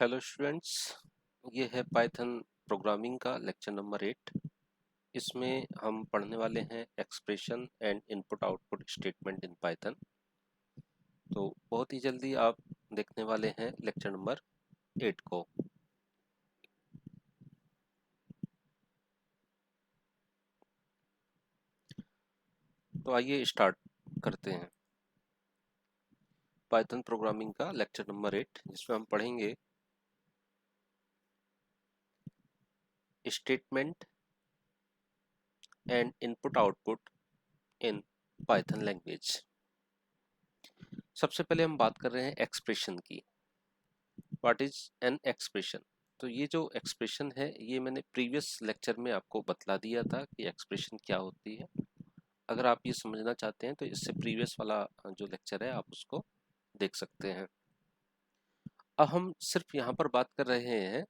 Hello students, ये है Python programming का लेक्चर नंबर 8। इसमें हम पढ़ने वाले हैं expression and input output statement in Python. तो बहुत ही जल्दी आप देखने वाले हैं लेक्चर नंबर 8 को। तो आइए स्टार्ट करते हैं पाइथन प्रोग्रामिंग का लेक्चर नंबर 8, जिसमें हम पढ़ेंगे statement and input output in Python language. सबसे पहले हम बात कर रहे हैं एक्सप्रेशन की। What is an expression? तो ये जो एक्सप्रेशन है, ये मैंने प्रीवियस लेक्चर में आपको बतला दिया था कि एक्सप्रेशन क्या होती है। अगर आप ये समझना चाहते हैं तो इससे प्रीवियस वाला जो लेक्चर है आप उसको देख सकते हैं। अब हम सिर्फ यहाँ पर बात कर रहे हैं,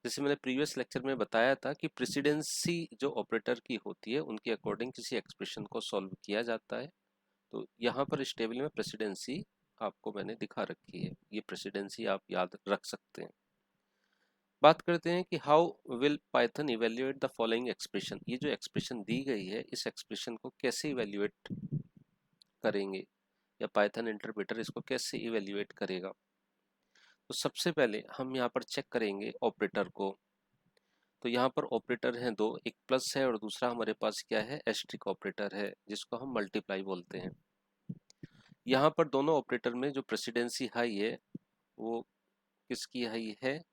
जैसे मैंने प्रीवियस लेक्चर में बताया था कि प्रेसिडेंसी जो ऑपरेटर की होती है उनके अकॉर्डिंग किसी एक्सप्रेशन को सॉल्व किया जाता है। तो यहाँ पर इस टेबल में प्रेसिडेंसी आपको मैंने दिखा रखी है, ये प्रेसिडेंसी आप याद रख सकते हैं। बात करते हैं कि how will Python evaluate the following expression. ये जो एक्सप्रेशन दी गई है, इस एक्सप्रेशन को कैसे इवेल्युएट करेंगे, या पाइथन इंटरप्रेटर इसको कैसे इवेल्युएट करेगा। तो सबसे पहले हम यहाँ पर चेक करेंगे ऑपरेटर को। तो यहाँ पर ऑपरेटर हैं दो, एक प्लस है और दूसरा हमारे पास क्या है, एस्ट्रिक ऑपरेटर है, जिसको हम मल्टीप्लाई बोलते हैं। यहाँ पर दोनों ऑपरेटर में जो प्रेसिडेंसी हाई है वो किसकी हाई है,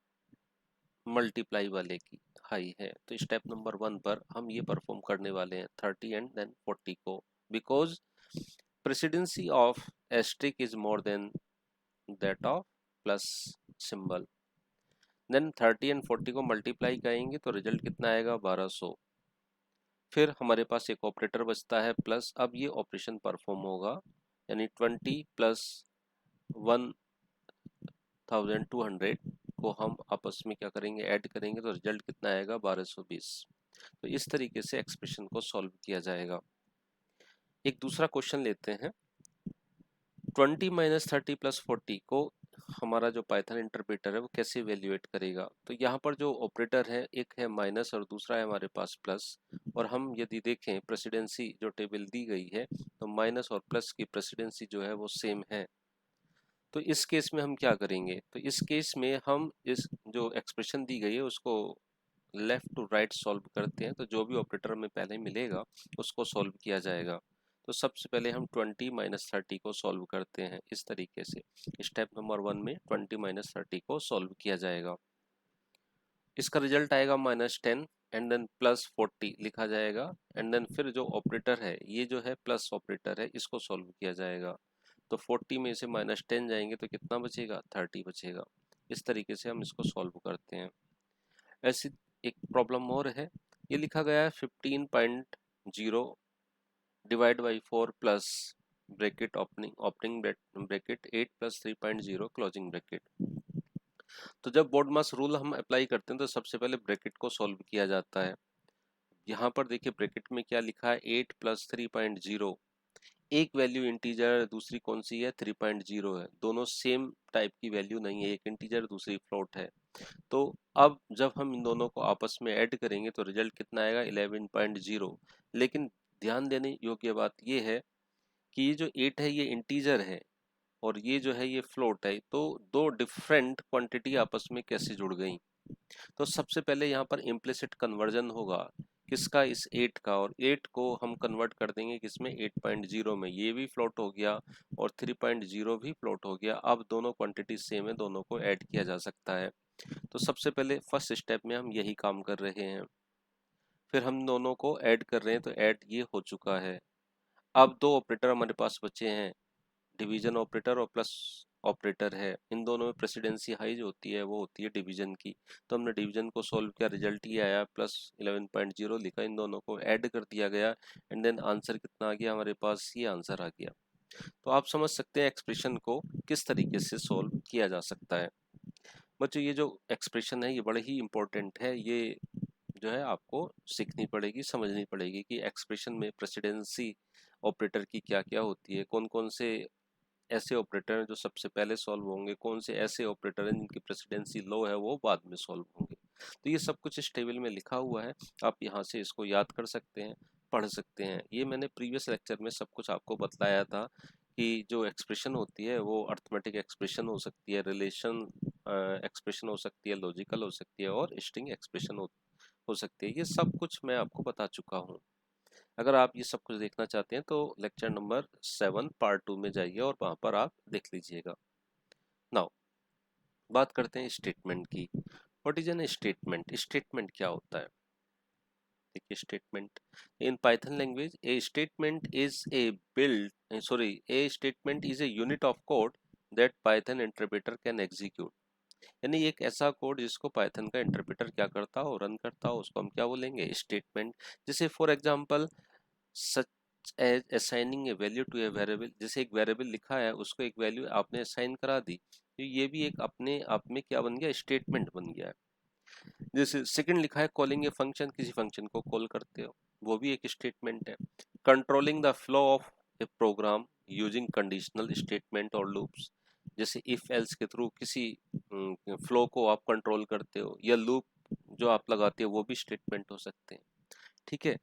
मल्टीप्लाई वाले की हाई है। तो स्टेप नंबर 1 पर हम ये परफॉर्म करने वाले हैं 30 एंड देन 40 को, because precedence of asterisk is more than that of plus symbol. Then 30 and 40 को मल्टीप्लाई करेंगे तो रिजल्ट कितना आएगा, 1200। फिर हमारे पास एक ऑपरेटर बचता है प्लस। अब ये ऑपरेशन परफॉर्म होगा, यानी 20 प्लस 1200 को हम आपस में क्या करेंगे, ऐड करेंगे तो रिजल्ट कितना आएगा, 1220। तो इस तरीके से एक्सप्रेशन को सॉल्व किया जाएगा। एक दूसरा क्वेश्चन लेते हैं। 20 माइनस 30 प्लस 40 को हमारा जो पाइथन इंटरप्रेटर है वो कैसे इवेल्युएट करेगा। तो यहाँ पर जो ऑपरेटर है, एक है माइनस और दूसरा है हमारे पास प्लस। और हम यदि देखें प्रेसिडेंसी जो टेबल दी गई है, तो माइनस और प्लस की प्रेसिडेंसी जो है वो सेम है। तो इस केस में हम क्या करेंगे, तो इस केस में हम इस जो एक्सप्रेशन दी गई है उसको लेफ्ट टू राइट सॉल्व करते हैं। तो जो भी ऑपरेटर में पहले मिलेगा उसको सॉल्व किया जाएगा। तो सबसे पहले हम 20 माइनस 30 को सॉल्व करते हैं इस तरीके से। स्टेप नंबर 1 में 20 माइनस 30 को सॉल्व किया जाएगा। इसका रिजल्ट आएगा -10 एंड देन प्लस 40 लिखा जाएगा। एंड देन फिर जो ऑपरेटर है, ये जो है प्लस ऑपरेटर है, इसको सॉल्व किया जाएगा। तो 40 में से -10 जाएंगे तो कितना बचेगा, 30 बचेगा। इस तरीके से हम इसको सॉल्व करते हैं। ऐसी एक प्रॉब्लम और है, ये लिखा गया है 15.0 divide by 4 plus bracket opening opening bracket 8 plus 3.0 closing bracket. तो जब बोर्ड मास रूल हम अप्लाई करते हैं तो सबसे पहले ब्रैकेट को सॉल्व किया जाता है। यहाँ पर देखिए ब्रैकेट में क्या लिखा है, 8 प्लस 3.0। एक वैल्यू इंटीजर, दूसरी कौन सी है, 3.0 है। दोनों सेम टाइप की वैल्यू नहीं है, एक इंटीजर दूसरी फ्लोट है। तो अब जब हम इन दोनों को आपस में ऐड करेंगे तो रिजल्ट कितना आएगा, 11.0। लेकिन ध्यान देने योग्य बात ये है कि ये जो 8 है ये इंटीजर है और ये जो है ये फ्लोट है। तो दो डिफरेंट क्वांटिटी आपस में कैसे जुड़ गई। तो सबसे पहले यहाँ पर इम्प्लिसिट कन्वर्जन होगा किसका, इस 8 का, और 8 को हम कन्वर्ट कर देंगे किसमें, 8.0 में। ये भी फ्लोट हो गया और 3.0 भी फ्लोट हो गया। अब दोनों क्वांटिटी सेम है, दोनों को ऐड किया जा सकता है। तो सबसे पहले फर्स्ट स्टेप में हम यही काम कर रहे हैं। फिर हम दोनों को ऐड कर रहे हैं तो ऐड ये हो चुका है। अब दो ऑपरेटर हमारे पास बचे हैं, डिवीजन ऑपरेटर और प्लस ऑपरेटर है। इन दोनों में प्रेसिडेंसी हाई जो होती है वो होती है डिवीजन की। तो हमने डिवीजन को सॉल्व किया, रिजल्ट ये आया +11.0 लिखा, इन दोनों को ऐड कर दिया गया एंड देन आंसर कितना आ गया हमारे पास, ये आंसर आ गया। तो आप समझ सकते हैं एक्सप्रेशन को किस तरीके से सॉल्व किया जा सकता है। बच्चों ये जो एक्सप्रेशन है ये बड़े ही इंपॉर्टेंट है, ये जो है आपको सीखनी पड़ेगी, समझनी पड़ेगी कि एक्सप्रेशन में प्रेसिडेंसी ऑपरेटर की क्या क्या होती है, कौन कौन से ऐसे ऑपरेटर हैं जो सबसे पहले सॉल्व होंगे, कौन से ऐसे ऑपरेटर हैं जिनकी प्रेसिडेंसी लो है वो बाद में सॉल्व होंगे। तो ये सब कुछ इस टेबल में लिखा हुआ है, आप यहाँ से इसको याद कर सकते हैं, पढ़ सकते हैं। ये मैंने प्रीवियस लेक्चर में सब कुछ आपको बतलाया था कि जो एक्सप्रेशन होती है वो अर्थमेटिक एक्सप्रेशन हो सकती है, रिलेशन एक्सप्रेशन हो सकती है, लॉजिकल हो सकती है और स्ट्रिंग एक्सप्रेशन हो सकती है। ये सब कुछ मैं आपको बता चुका हूँ। अगर आप ये सब कुछ देखना चाहते हैं तो लेक्चर नंबर 7 पार्ट 2 में जाइए और वहां पर आप देख लीजिएगा। नाउ बात करते हैं स्टेटमेंट की। What is an statement? Statement क्या होता है? देखिए, statement in Python language, A statement is a statement is a unit of code that Python interpreter can execute. यानी एक ऐसा कोड जिसको पाइथन का इंटरप्रेटर क्या करता हो, रन करता हो, उसको हम क्या बोलेंगे? स्टेटमेंट। जैसे for example such as assigning a value to a variable, जैसे एक वेरिएबल लिखा है उसको एक वैल्यू आपने असाइन करा दी, तो ये भी एक अपने आप में क्या बन गया? स्टेटमेंट बन गया है। जैसे सेकंड लिखा है कॉलिंग ए फंक्शन, किसी फंक्शन को कॉल करते हो, वो भी एक स्टेटमेंट है। Controlling the flow of a program using conditional statement और लूप्स, जैसे इफ एल्स के थ्रू किसी फ्लो को आप कंट्रोल करते हो, या लूप जो आप लगाते हो वो भी स्टेटमेंट हो सकते हैं। ठीक है।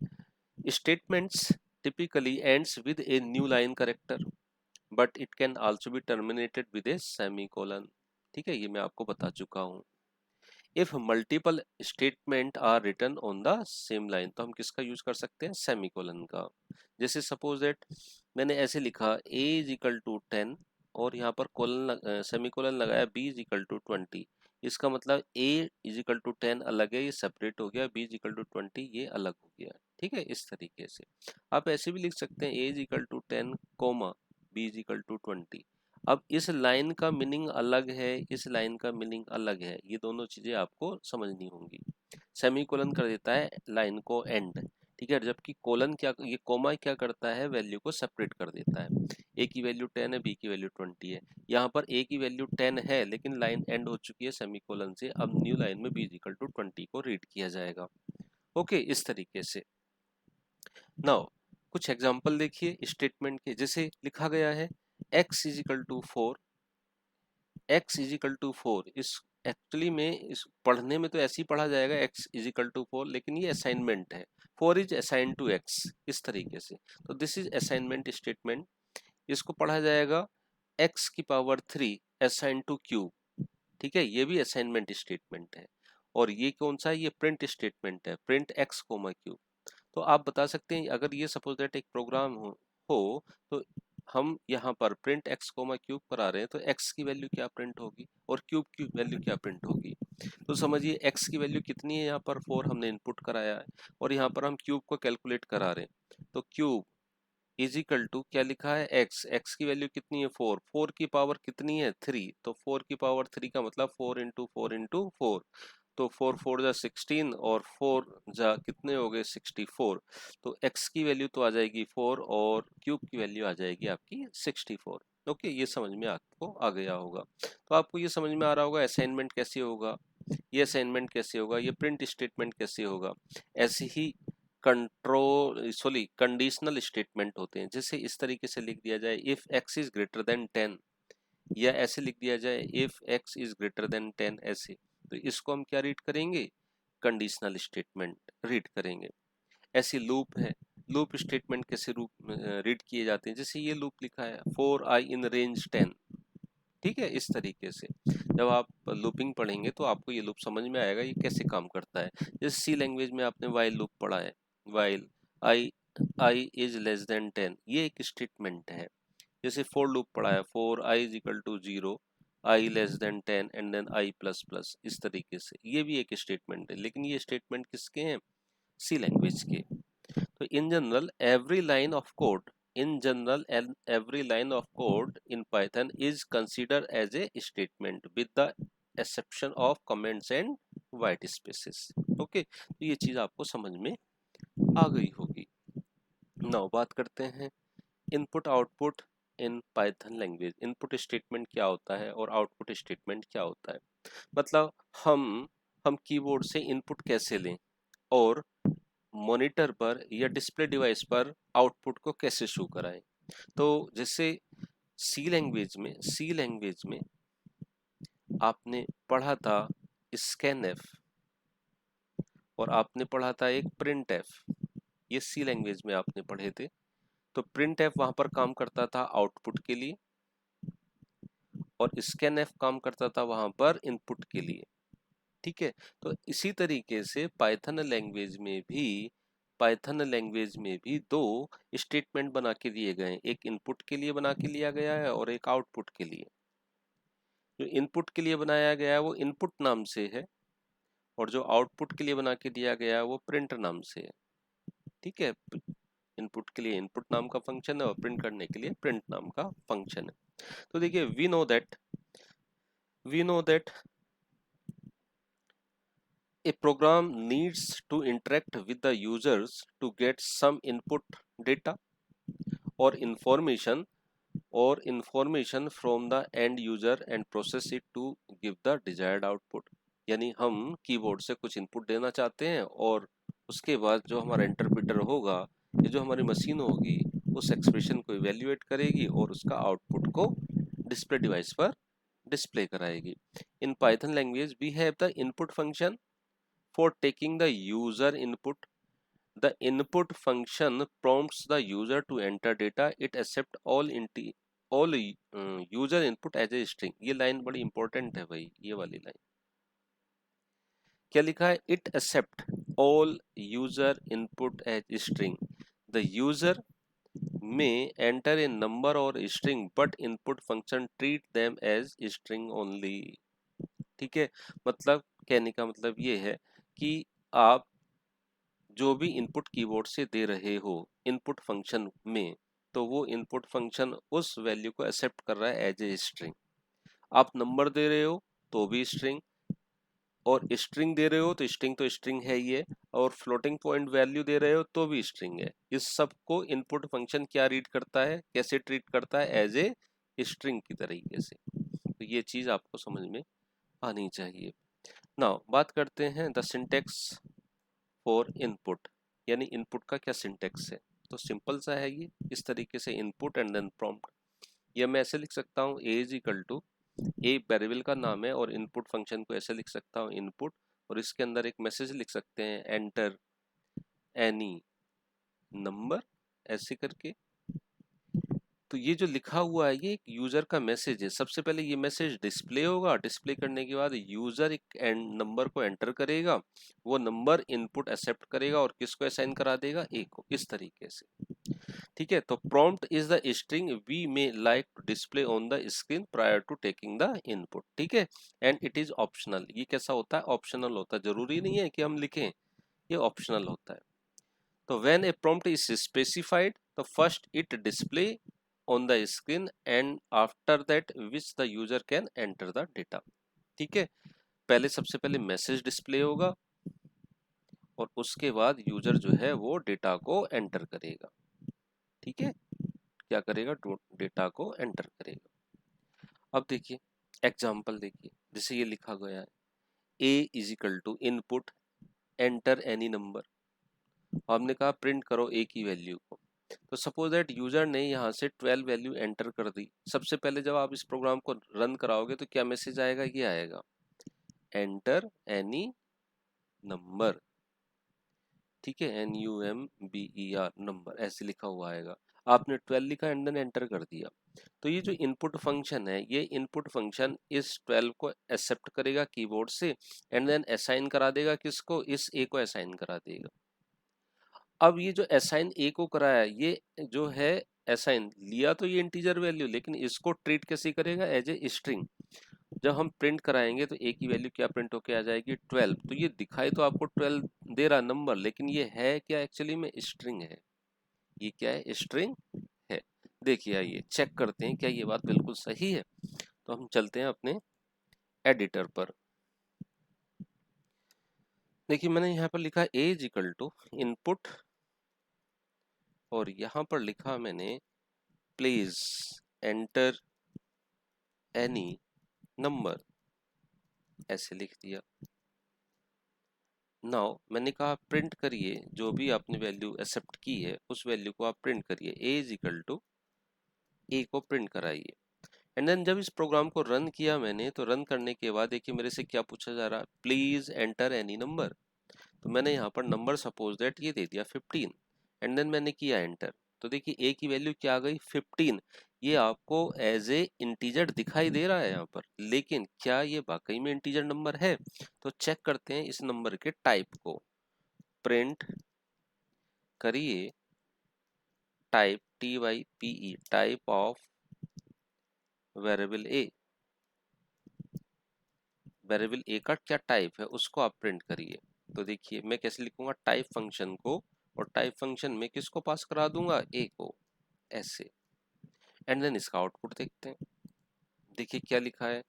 Statements typically ends with a new line character, but it can also be terminated with a semicolon। ठीक है, ये मैं आपको बता चुका हूँ। If multiple statement are written on the same line, तो हम किसका यूज कर सकते हैं? सेमीकोलन का। जैसे सपोज दैट मैंने ऐसे लिखा a इज इक्वल टू 10 और यहाँ पर कोलन सेमीकोलन लगाया b इज इक्वल टू 20। इसका मतलब a इज इक्वल टू 10 अलग है, ये सेपरेट हो गया, b इज इक्वल टू 20 ये अलग हो गया। ठीक है, इस तरीके से आप ऐसे भी लिख सकते हैं a is equal to 10 comma b is equal to 20। अब इस लाइन का मीनिंग अलग है, इस लाइन का मीनिंग अलग है, ये दोनों चीजें आपको समझनी होंगी। सेमीकोलन कर देता है लाइन को एंड, ठीक है, जबकि कोलन क्या, ये कोमा क्या करता है? वैल्यू को सेपरेट कर देता है। ए की वैल्यू 10 है, बी की वैल्यू 20 है। यहाँ पर ए की वैल्यू 10 है लेकिन लाइन एंड हो चुकी है सेमीकोलन से, अब न्यू लाइन में बी इक्वल टू 20 को रीड किया जाएगा। ओके, इस तरीके से। नाउ कुछ एग्जांपल देखिए स्टेटमेंट के। जैसे लिखा गया है x is equal to 4, x is equal to 4। इस एक्चुअली में इस पढ़ने में तो ऐसे ही पढ़ा जाएगा x इज इक्वल टू 4, लेकिन ये असाइनमेंट है। 4 इज असाइन टू x, इस तरीके से। तो दिस इज असाइनमेंट स्टेटमेंट। इसको पढ़ा जाएगा x की पावर 3 असाइन टू q। ठीक है, ये भी असाइनमेंट स्टेटमेंट है। और ये कौन सा है? ये प्रिंट स्टेटमेंट है, प्रिंट x कोमा q। तो आप बता सकते हैं अगर ये सपोज दैट एक प्रोग्राम हो तो हम यहाँ पर प्रिंट x कोमा क्यूब करा रहे हैं, तो x की वैल्यू क्या प्रिंट होगी और क्यूब की वैल्यू क्या प्रिंट होगी? तो समझिए x की वैल्यू कितनी है? यहाँ पर 4 हमने इनपुट कराया है और यहाँ पर हम क्यूब को कैलकुलेट करा रहे हैं। तो क्यूब इज इक्वल टू क्या लिखा है? x की वैल्यू कितनी है? 4। 4 की पावर कितनी है? 3। तो 4 की पावर 3 का मतलब 4 इंटू 4 इंटू 4। तो 4 4 जा 16 और 4 जा कितने हो गए? 64। तो x की वैल्यू तो आ जाएगी 4 और क्यूब की वैल्यू आ जाएगी आपकी 64। ओके, ये समझ में आपको आ गया होगा। तो आपको ये समझ में आ रहा होगा असाइनमेंट कैसे होगा, ये असाइनमेंट कैसे होगा, ये प्रिंट स्टेटमेंट कैसे होगा। ऐसे ही कंडीशनल स्टेटमेंट होते हैं। जैसे इस तरीके से लिख दिया जाए if x is greater than 10, या ऐसे लिख दिया जाए if x is greater than 10, ऐसे। तो इसको हम क्या रीड करेंगे? कंडीशनल स्टेटमेंट रीड करेंगे। ऐसी लूप है, लूप स्टेटमेंट कैसे रूप रीड किए जाते हैं? जैसे ये लूप लिखा है फॉर आई इन रेंज 10। ठीक है, इस तरीके से जब आप लूपिंग पढ़ेंगे तो आपको ये लूप समझ में आएगा ये कैसे काम करता है। जैसे सी लैंग्वेज में आपने वाइल लूप पढ़ा है, while I I is less than 10, ये एक स्टेटमेंट है। जैसे फोर लूप पढ़ा है, for i is equal to 0, i less than 10 and then i plus plus, इस तरीके से ये भी एक स्टेटमेंट है। लेकिन ये स्टेटमेंट किसके हैं? सी लैंग्वेज के। तो in general every line of code every line of code in Python is considered as a statement with the exception of comments and white spaces। Okay, तो ये चीज आपको समझ में आ गई होगी। नाउ बात करते हैं इनपुट आउटपुट इन पाइथन लैंग्वेज। इनपुट स्टेटमेंट क्या होता है और आउटपुट स्टेटमेंट क्या होता है? मतलब हम कीबोर्ड से इनपुट कैसे लें और मॉनिटर पर या डिस्प्ले डिवाइस पर आउटपुट को कैसे शो कराएं। तो जैसे सी लैंग्वेज में आपने पढ़ा था स्कैनएफ और आपने पढ़ा था एक प्रिंटएफ। ये सी लैंग्वेज में आपने पढ़े थे। तो प्रिंटएफ वहां पर काम करता था आउटपुट के लिए और स्कैनएफ काम करता था वहां पर इनपुट के लिए। ठीक है, तो इसी तरीके से पाइथन लैंग्वेज में भी दो स्टेटमेंट बना के दिए गए हैं, एक इनपुट के लिए बना के लिया गया है और एक आउटपुट के लिए। जो इनपुट के लिए बनाया गया है वो इनपुट नाम से है और जो आउटपुट के लिए बना के दिया गया है वो प्रिंट नाम से है। ठीक है, इनपुट के लिए इनपुट नाम का फंक्शन है और प्रिंट करने के लिए प्रिंट नाम का फंक्शन है। तो देखिए we know that a program needs to interact with the users to get some input data or information from the end user and process it to give the desired output। यानी हम keyboard से कुछ input देना चाहते हैं और उसके बाद जो हमारा इंटरप्रेटर होगा या जो हमारी मशीन होगी उस एक्सप्रेशन को इवेल्युएट करेगी और उसका आउटपुट को डिस्प्ले डिवाइस पर डिस्प्ले कराएगी। इन Python language we have the input function for taking the user input. The input function prompts the user to enter data. It accepts all user input as a string। ये line बड़ी important है भाई, ये वाली line. क्या लिखा है? It accept all user input as string। The user may enter a number or a string but input function treat them as string only। ठीक है, मतलब कहने का मतलब ये है कि आप जो भी इनपुट कीबोर्ड से दे रहे हो इनपुट फंक्शन में, तो वो इनपुट फंक्शन उस वैल्यू को एक्सेप्ट कर रहा है एज ए स्ट्रिंग। आप नंबर दे रहे हो तो भी स्ट्रिंग, और स्ट्रिंग दे रहे हो तो स्ट्रिंग है ही है, और फ्लोटिंग पॉइंट वैल्यू दे रहे हो तो भी स्ट्रिंग है। इस सब को इनपुट फंक्शन क्या रीड करता है, कैसे ट्रीट करता है? एज ए स्ट्रिंग की तरीके से। तो ये चीज आपको समझ में आनी चाहिए। नाउ बात करते हैं द सिंटेक्स फॉर इनपुट, यानी इनपुट का क्या सिंटेक्स है। तो सिंपल सा है ये, इस तरीके से इनपुट एंड देन प्रॉम्प्ट। ये मैं ऐसे लिख सकता हूँ a is equal to, a variable का नाम है और इनपुट फंक्शन को ऐसे लिख सकता हूँ इनपुट, और इसके अंदर एक मैसेज लिख सकते हैं एंटर एनी नंबर ऐसे करके। तो ये जो लिखा हुआ है ये एक यूजर का मैसेज है। सबसे पहले ये मैसेज डिस्प्ले होगा, डिस्प्ले करने के बाद यूजर एक नंबर को एंटर करेगा, वो नंबर इनपुट एक्सेप्ट करेगा और किसको असाइन करा देगा? ए को, इस तरीके से। ठीक है, तो prompt is the string we may like to display on the screen prior to taking the input. ठीक है, एंड इट इज ऑप्शनल। ये कैसा होता है? ऑप्शनल होता है, जरूरी नहीं है कि हम लिखें, ये ऑप्शनल होता है। तो when a prompt is specified तो first it display on the screen and after that which the user can enter the data। ठीक है, पहले सबसे पहले मैसेज डिस्प्ले होगा और उसके बाद यूजर जो है वो डेटा को एंटर करेगा। ठीक है, क्या करेगा? डेटा को एंटर करेगा। अब देखिए एग्जांपल देखिए, जैसे ये लिखा गया है a is equal to input enter any number. हमने कहा प्रिंट करो a की वैल्यू को। तो सपोज दैट यूजर ने यहाँ से 12 वैल्यू एंटर कर दी। सबसे पहले जब आप इस प्रोग्राम को रन कराओगे तो क्या मैसेज आएगा? ये आएगा एंटर एनी नंबर। ठीक है, NUMBER नंबर ऐसे लिखा हुआ आएगा। आपने 12 लिखा एंड देन एंटर कर दिया। तो ये जो इनपुट फंक्शन है, ये इनपुट फंक्शन इस 12 को एक्सेप्ट करेगा कीबोर्ड से एंड देन असाइन करा देगा किसको? इस ए को असाइन करा देगा। अब ये जो असाइन ए को कराया, ये जो है असाइन लिया तो ये इंटीजर वैल्यू, लेकिन इसको ट्रीट कैसे करेगा? As a string. जब हम प्रिंट कराएंगे तो ए की वैल्यू क्या प्रिंट होके आ जाएगी? 12। तो ये दिखाई तो आपको 12 दे रहा नंबर, लेकिन ये है क्या? एक्चुअली में स्ट्रिंग है। ये क्या है? स्ट्रिंग है। देखिए आइए चेक करते हैं क्या ये बात बिल्कुल सही है। तो हम चलते हैं अपने एडिटर पर। देखिए मैंने यहाँ पर लिखा ए इज इक्वल टू इनपुट और यहाँ पर लिखा मैंने प्लीज एंटर एनी नंबर ऐसे लिख दिया। नाउ मैंने कहा प्रिंट करिए, जो भी आपने वैल्यू एक्सेप्ट की है उस वैल्यू को आप प्रिंट करिए। ए इज इक्वल टू ए को प्रिंट कराइए। एंड देन जब इस प्रोग्राम को रन किया मैंने, तो रन करने के बाद देखिए मेरे से क्या पूछा जा रहा है, प्लीज एंटर एनी नंबर। तो मैंने यहाँ पर नंबर सपोज दैट ये दे दिया 15, एंड देन मैंने किया एंटर। तो देखिए ए की वैल्यू क्या आ गई, 15। ये आपको एज ए इंटीजर दिखाई दे रहा है यहाँ पर, लेकिन क्या ये वाकई में इंटीजर नंबर है? तो चेक करते हैं इस नंबर के टाइप को। प्रिंट करिए type, TYPE, type of variable A. Variable A का क्या टाइप है उसको आप प्रिंट करिए। तो देखिए मैं कैसे लिखूंगा, टाइप फंक्शन को, और टाइप फंक्शन में किसको पास करा दूंगा, ए को, ऐसे। एंड देन इसका आउटपुट देखते हैं। देखिए क्या लिखा है,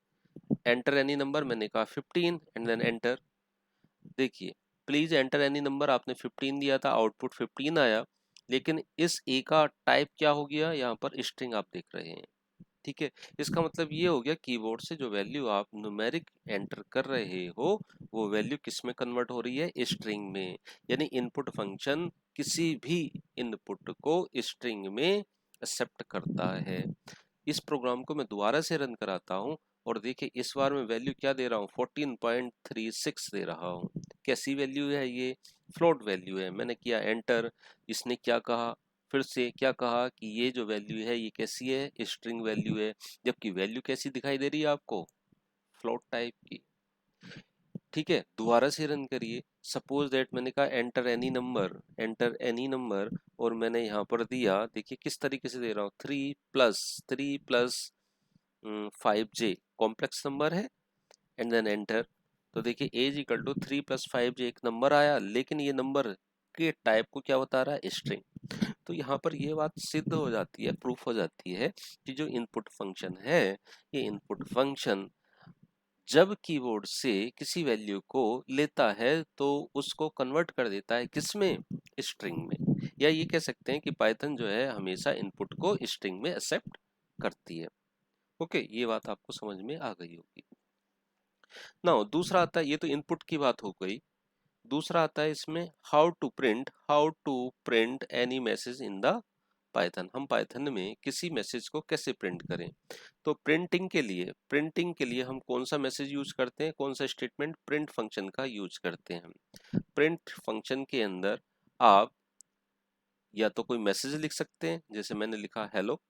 एंटर एनी नंबर, मैंने कहा 15, एंड देन एंटर। देखिए प्लीज एंटर एनी नंबर, आपने 15 दिया था, आउटपुट 15 आया, लेकिन इस ए का टाइप क्या हो गया, यहाँ पर स्ट्रिंग आप देख रहे हैं। ठीक है, इसका मतलब ये हो गया कीबोर्ड से जो वैल्यू आप न्यूमेरिक एंटर कर रहे हो वो वैल्यू किस में कन्वर्ट हो रही है, स्ट्रिंग में। यानी इनपुट फंक्शन किसी भी इनपुट को स्ट्रिंग में एक्सेप्ट करता है। इस प्रोग्राम को मैं दोबारा से रन कराता हूँ, और देखिए इस बार मैं वैल्यू क्या दे रहा हूँ, 14.36 दे रहा हूँ। कैसी वैल्यू है ये, फ्लोट वैल्यू है। मैंने किया एंटर, इसने क्या कहा, फिर से क्या कहा कि ये जो वैल्यू है ये कैसी है, स्ट्रिंग वैल्यू है, जबकि वैल्यू कैसी दिखाई दे रही है आपको, फ्लोट टाइप की। ठीक है, दोबारा से रन करिए। सपोज दैट मैंने कहा enter any number, enter any number, और मैंने यहाँ पर दिया, देखिए किस तरीके से दे रहा हूँ, 3 प्लस 5J कॉम्प्लेक्स नंबर है, एंड देन एंटर। तो देखिए a is equal to 3 + 5J एक नंबर आया, लेकिन ये नंबर के टाइप को क्या बता रहा है, स्ट्रिंग। तो यहाँ पर ये बात सिद्ध हो जाती है, प्रूफ हो जाती है कि जो इनपुट फंक्शन है, ये इनपुट फंक्शन जब कीबोर्ड से किसी वैल्यू को लेता है तो उसको कन्वर्ट कर देता है किसमें, स्ट्रिंग में। या ये कह सकते हैं कि पाइथन जो है हमेशा इनपुट को स्ट्रिंग में एक्सेप्ट करती है। ओके, ये बात आपको समझ में आ गई होगी। नाउ दूसरा आता है, ये तो इनपुट की बात हो गई। दूसरा आता है इसमें how to print any message in the Python. हम पाइथन में किसी मैसेज को कैसे प्रिंट करें। तो प्रिंटिंग के लिए हम कौन सा मैसेज यूज करते हैं, कौन सा स्टेटमेंट, प्रिंट फंक्शन का यूज करते हैं। प्रिंट फंक्शन के अंदर आप या तो कोई मैसेज लिख सकते हैं, जैसे मैंने लिखा हेलो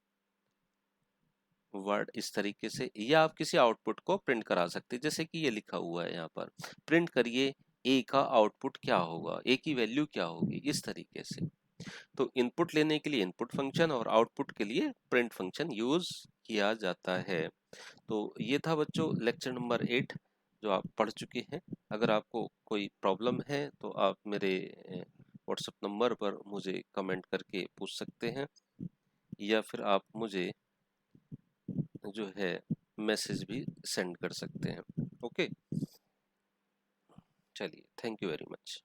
वर्ड, इस तरीके से, या आप किसी आउटपुट को प्रिंट करा सकते हैं, जैसे कि ये लिखा हुआ है यहाँ पर, प्रिंट करिए ए का आउटपुट क्या होगा, ए की वैल्यू क्या होगी, इस तरीके से। तो इनपुट लेने के लिए इनपुट फंक्शन और आउटपुट के लिए प्रिंट फंक्शन यूज किया जाता है। तो ये था बच्चों लेक्चर नंबर 8 जो आप पढ़ चुके हैं। अगर आपको कोई प्रॉब्लम है तो आप मेरे व्हाट्सएप नंबर पर मुझे कमेंट करके पूछ सकते हैं, या फिर आप मुझे जो है मैसेज भी सेंड कर सकते हैं। ओके, चलिए, थैंक यू वेरी मच।